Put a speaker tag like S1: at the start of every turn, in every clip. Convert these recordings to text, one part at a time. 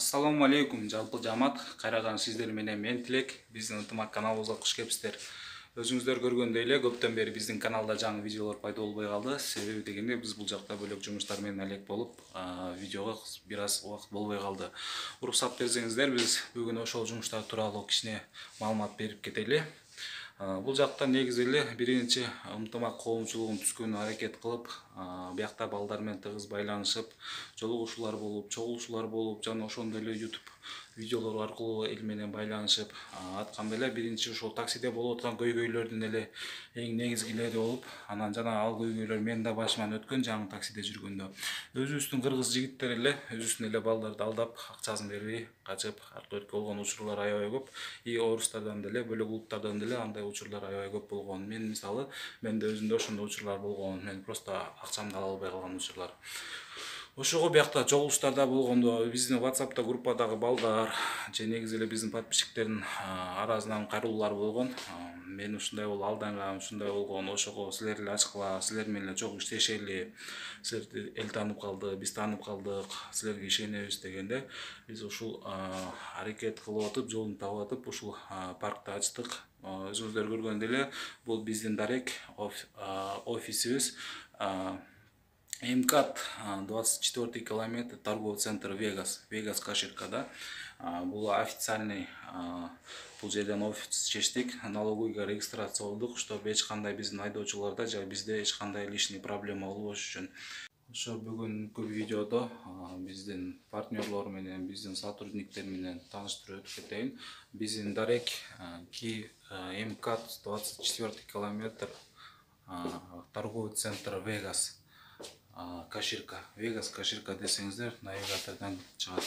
S1: Ассаламу алейкум жалпы жамаат, кайрадан сиздер менен мен Тилек. Биздин ынтымак каналыбызга куш келипсиздер. Өзүңүздөр көргөндөй эле көптөн бери биздин каналда жаңы видеолор пайда болбой калды. Себеби дегенде биз бул жакта бөлөк жумуштар менен алек болуп, видеого бир аз убакыт болбой калды. Уруксат берсеңиздер, биз бүгүн ошол жумуштар тууралуу кичине маалымат берип кетели. Бул жакта негизи эле биринчи ынтымак коомчулугун түзгөнгө аракет кылып, биякта балдар менен тыгыз байланышып, жолугушуулар болуп, чогулушуулар болуп, жана ошондой эле YouTube видеолор аркылуу эл менен байланышып атканда эле биринчи ошол таксиде болуп аткан көйгөйлөрдүн эле эң негизгилери болуп, анан жана ал көйгөйлөр менин да башыман өткөн жаңы таксиде жүргөндө. Өзүбүздүн кыргыз жигиттер эле өзүбүздүн эле балдарды алдап, акчасын бербей качып аркы өткөн болгон учурлар аябай көп. И орустардан деле, бөлөк улуттардан деле андай учурлар аябай көп болгон. Мен мисалы, менде өзүмдө ошондой учурлар болгон. Мен просто акчамды ала албай калган учурлар. Ошого биякта чогулуштарда болгондо биздин WhatsApp'та группадагы балдар же негизи эле биздин подписчиктердин арасынан кайрылуулар болгон. Мен ушундай болуп алдангам, ушундай болгон, ошого силер эле ачкыла, силер менен эле чогуу иштешели, силерди эл таанып калды, биз таанып калдык, силерге ишенебиз дегенде биз ушул аракет кылып атып, жолун таап атып, ушул паркты ачтык. Өзүңүздөр көргөндөй эле бул биздин дарек офисибиз. МКАД 24 километр, торговый центр Вегас Каширкада. Бул официальный, бул жерден офис чечтик, налоговыйга регистрация болдук, чтобы эч кандай биздин айдоочуларда же бизде эч кандай лишний проблема болбош үчүн. Ошо бүгүнкү видеодо биздин партнерлор менен, биздин сотрудниктер менен тааныштырып өтүп кетейин. Биздин дарек МКАД 24 километр, торговый центр Вегас Каширка. Вегас Каширка десеңиздер, навигатордон чыгат.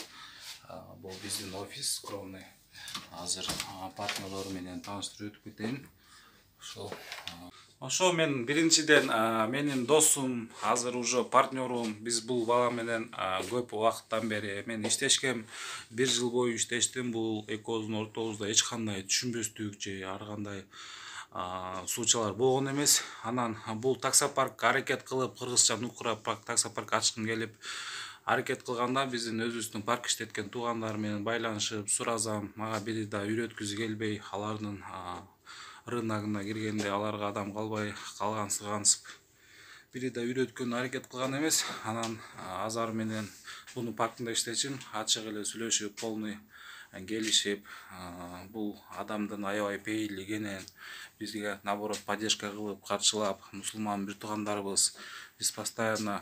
S1: Бул биздин офис скромный. Азыр партнерлор менен тааныштырып өтүп кетейин. Ошо мен биринчиден менин досум, азыр уже партнерум. Биз бул бала менен көп убакыттан бери мен иштешкем. 1 жыл бою иштештим. Бул экөөбүздүн ортобузда эч кандай түшүнбөстүк же ар кандай суучалар болгон эмес. Анан бул таксопаркка аракет кылып, кыргызча нукура таксопарк ачкым келип аракет кылганда биздин өзүбүздүн парк иштеткен туугандар менен байланышып, суразам, мага бири да үйрөткүсү келбей, алардын рыногуна киргенде аларга адам калбай калгансып, бири да үйрөткөнгө аракет кылган эмес. Анан Азар менен буну паркында иштечим, ачык эле сүйлөшүп, полный келишип, бул адамдын аябай пейилдигинен бизге наоборот поддержка кылып, каршылап, мусулман бир туугандарыбыз, биз постоянно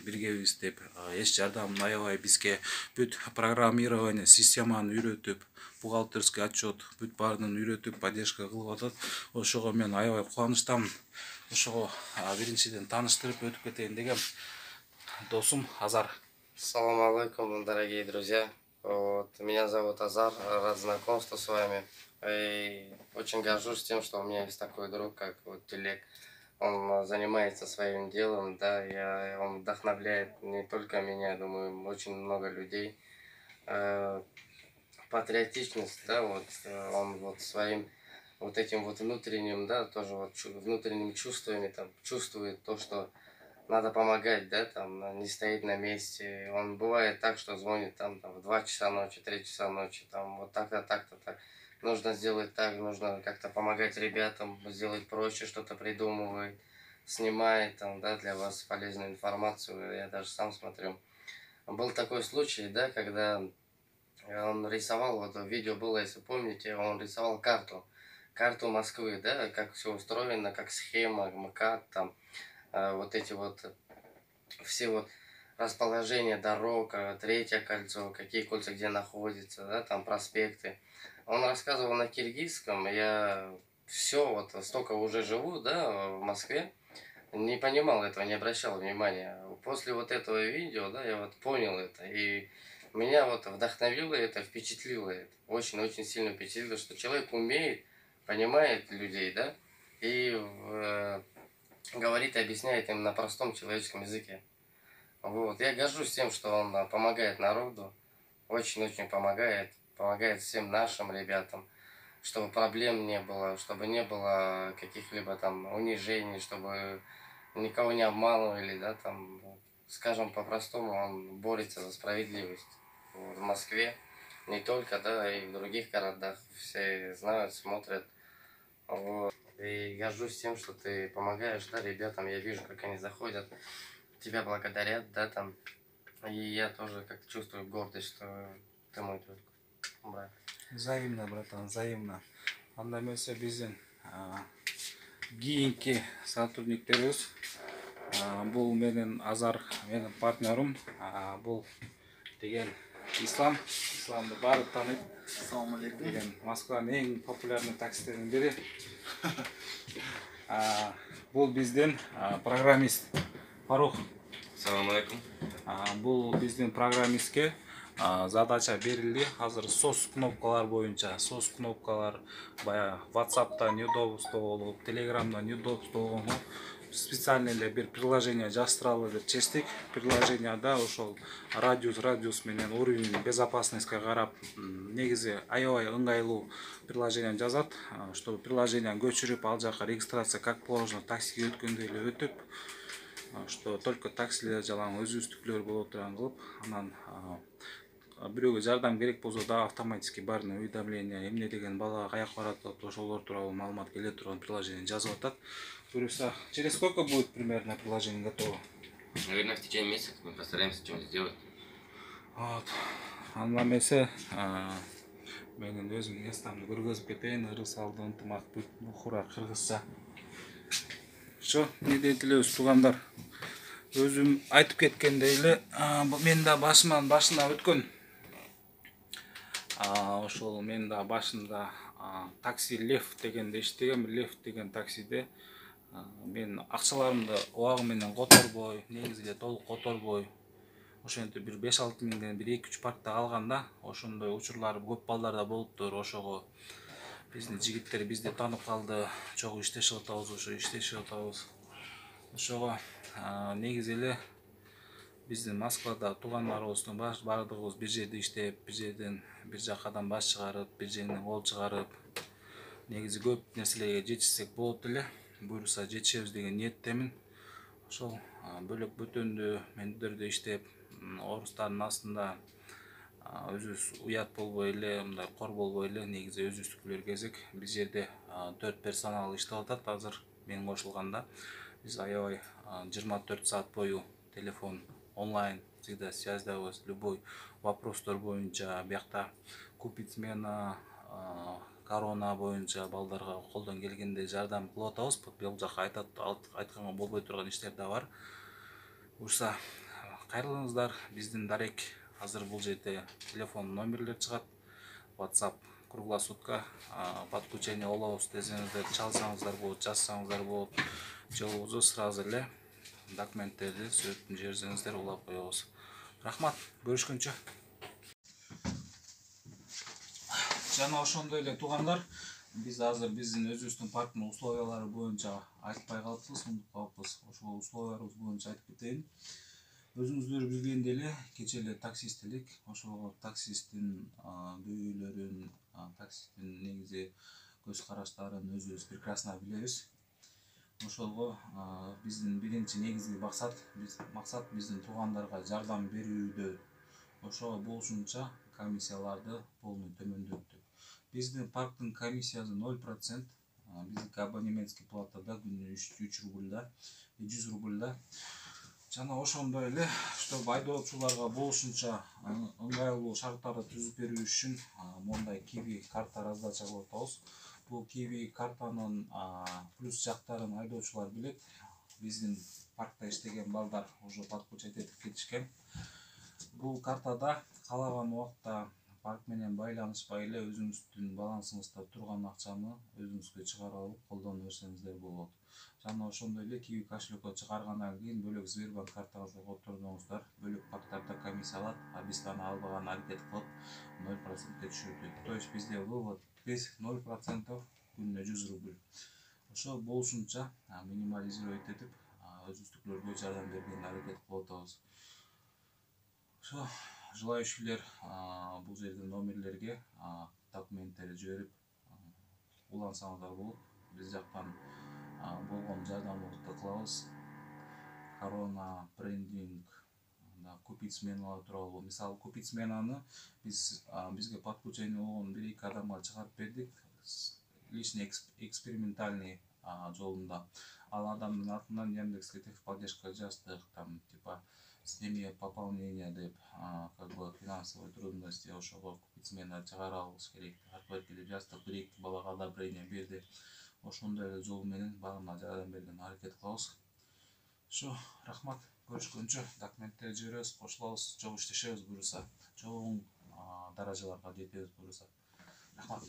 S1: биргебиз деп, эч жардамын аябай бизге бүт программирование системаны үйрөтүп, бухгалтерский отчет бүт баарынан үйрөтүп, поддержка кылып атат. Ошого мен аябай кубанычтамын. Ошого биринчиден тааныштырып өтүп кетейин дегем. Досум Азар.
S2: Ассаламу алейкум, дорогие друзья. Меня зовут Азар, рад знакомству с вами. И очень горжусь тем, что у меня есть такой друг, как Тилек. Он занимается своим делом, да, он вдохновляет не только меня, думаю, очень много людей. Патриотичность, да, он своим этим внутренним, да, тоже внутренними чувствами там чувствует то, что надо помогать, да, там, не стоять на месте. Он бывает так, что звонит там в 2 часа ночи, 3 часа ночи, там, вот так-то, так-то, так. Нужно сделать так, нужно как-то помогать ребятам, сделать проще, что-то придумывает, снимает там, да, для вас полезную информацию. Я даже сам смотрю. Был такой случай, да, когда он рисовал, вот видео было, если помните, он рисовал карту Москвы, да, как все устроено, как схема, МКАД, там, вот эти все расположения дорог, третье кольцо, какие кольца где находятся, да, там проспекты. Он рассказывал на киргизском, я все, столько уже живу, да, в Москве, не понимал этого, не обращал внимания. После этого видео, да, я понял это, и меня вдохновило это, впечатлило это, очень-очень сильно впечатлило, что человек умеет, понимает людей, да, и говорит и объясняет им на простом человеческом языке. Я горжусь тем, что он помогает народу, очень-очень помогает всем нашим ребятам, чтобы проблем не было, чтобы не было каких-либо там унижений, чтобы никого не обманывали, да, там, скажем по-простому, он борется за справедливость. в Москве, не только, да, и в других городах. Все знают, смотрят. Вот. И горжусь тем, что ты помогаешь, да, ребятам. Я вижу, как они заходят, тебя благодарят, да, там. И я тоже как-то чувствую гордость, что ты мой друг, брат.
S1: Взаимно, братан, взаимно. Анда эмесе биздин кийинки сотрудниктерибиз. Бул менин Азар, менин партнерим. Бул деген Исламды баары тааныйт.
S3: Assalomu alaykum.
S1: Деген Москванын эң популярный таксистердин бири. Бул биздин программист Фарух.
S3: Assalomu alaykum.
S1: Бул биздин программистке задача берилди. Азыр сос кнопкалар боюнча, сос кнопкалар баягы WhatsApp'та неудобство болуп, Telegram'да неудобство болгонго специально эле бир приложение жаздыралы деп чечтик. Приложенияда ошол радиус менен уровень безопасностька карап, негизи аябай ыңгайлуу приложение жазат, чтобы приложенияны көчүрүп ал жака регистрация как положено таксиге өткөндөй эле өтүп, что только таксилер жалаң өзүбүздүкүлөр боло турган кылып, анан бирөөгө жардам керек болсо да автоматически баарына уведомление, эмне деген бала каяка барат, ошолор тууралуу маалымат келе турган приложение жазып атат. Буюрса, через сколько будет примерно приложение готово?
S3: Наверное, в течение месяца мы постараемся что-нибудь сделать.
S1: Вот. Анда эмесе менин өзүм местамды көргөзүп кетейин. Ырыс алды ынтымак бухура кыргызча. Ошо эмне дейт элебиз туугандар. Өзүм айтып кеткендей эле, мен да башына өткөн. Ошол мен да башында такси Лев дегенде иштегем. Лев деген таксиде мен акчаларымды убагы менен которбой, негизи эле толук которбой, ошентип бир 5-6 миңден бир 2-3 паркта калганда, ошондой учурлар көп балдарда болуптур. Ошого биздин жигиттер бизди таанып калды. Чогуу иштешип атабыз, ошо иштешип атабыз. Ошого негизи эле биздин Москвада туугандарыбыздын баардыгыбыз бир жерде иштеп, бир жерден бир жакадан баш чыгарып, бир жеринен кол чыгарып, негизи көп нерселерге жетишсек болот эле. Буюрса жетишебиз деген ниеттемин. Ошол бөлөк бөтөндү мендерде иштеп, орустардын астында өзүбүз уят болбой эле, мындай кор болбой эле, негизи өзүбүздүкүлөр кезек. Бир жерде 4 персонал иштеп атат азыр мен кошулганда. Биз аябай 24 саат бою телефон онлайн всегда связьдабыз. Любой вопростор боюнча, биякта купить смена, корона боюнча балдарга колдон келгенде жардам кылып атабыз. Бул жака айтканга болбой турган иштер да бар. Буюрса кайрылыңыздар, биздин дарек азыр бул жерде телефон номерлер чыгат. WhatsApp круглосутка подключение болобуз десеңиздер, чалсаңыздар болот, жазсаңыздар болот. Же болбосо сразу эле документтерди сүрөтүн жиберсеңиздер улап коебуз. Рахмат, көрүшкөнчө. Жана ошондой эле туугандар, биз азыр биздин өзүбүздүн парктын условиялары боюнча айтпай калыппыз, унутуп калыппыз. Ошол условияларыбыз боюнча айтып кетейин. Өзүңүздөр билгендей эле, кечээ эле таксист элек. Ошол таксисттин дөйөлөрүн, таксисттин негизи көз караштарын өзүбүз прекрасно билебиз. Ошолго биздин биринчи негизги максат биздин туугандарга жардам берүүдө. Ошого болушунча комиссияларды полный төмөндөттүк. Биздин парктын комиссиясы 0%. Биздики абонементский платада күнүнө 3 рубльда, 100 рубльда. Жана ошондой эле, чтобы айдоочуларга болушунча ыңгайлуу шарттарды түзүп берүү үчүн мондай киви карта раздача кылып атабыз. Бул киви картанын плюс жактарын айдоочулар билет. Биздин паркта иштеген балдар уже подключать этип кетишкен. Бул картада каалаган убакта парк менен байланышпай эле өзүңүздүн балансыңызда турган акчаны өзүңүзгө чыгарып алып колдоно берсеңиздер болот. Жана ошондой эле киви кошелекко чыгаргандан кийин бөлөк Сбербанк картаңызга котордоңуздар, бөлөк парктарда комиссия алат, биз аны албаган аракет кылып 0%ке түшүрдүк. То есть бизде вывод 0%, күнүнө 100 рубль. Ошо болушунча минимализировать этип өзүбүздүкүлөргө жардам берген аракет кылып атабыз. Ошо желающийлер бул жерден номерлерге документтерди жиберип улансаңыздар болот. Биз жактан болгон жардамыбызды кылабыз. Корона, брендинг, купить сменалар тууралуу. Мисалы купить сменаны бизге подключение болгон 1-2 адамга чыгарып бердик. Личный экспериментальный жолунда. Ал адамдын атынан Яндекске техподдержка жаздык, там типа сними пополнение деп, как бы финансовые трудности, ошого купить смена чыгарабыз керек, аркылы деп жаздык. 1-2 балага одобрение берди. Ошондой эле жол менен багына жардам берген аракет кылабыз. Ошо, рахмат. Көрүшкөнчө документтерди жиберебиз, кошулабыз, чогуу иштешебиз буюрса, чоң даражаларга жетебиз буюрса. Рахмат.